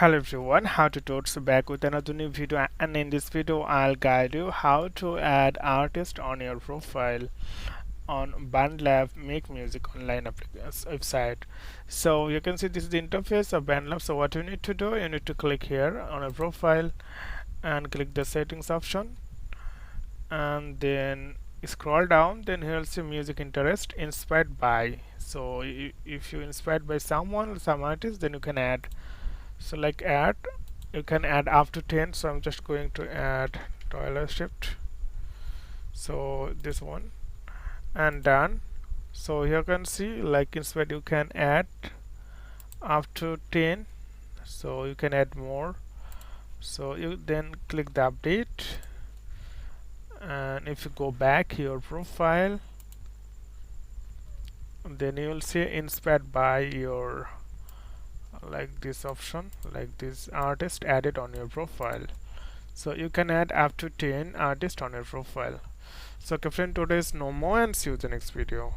Hello everyone, how to Tuts back with another new video, and in this video I'll guide you how to add artist on your profile on BandLab Make Music online website. So you can see this is the interface of BandLab. So what you need to do, you need to click here on a profile and click the settings option, and then scroll down. Then here you'll see music interest inspired by. So if you inspired by someone, some artist, then you can add. So like add, you can add up to 10. So I'm just going to add Taylor Swift, so this one, and done. So here you can see, like instead you can add up to 10, so you can add more. So you then click the update, and if you go back your profile, then you will see inspired by your, like this option, like this artist added on your profile. So you can add up to 10 artists on your profile. So okay friend, today is no more, and see you in the next video.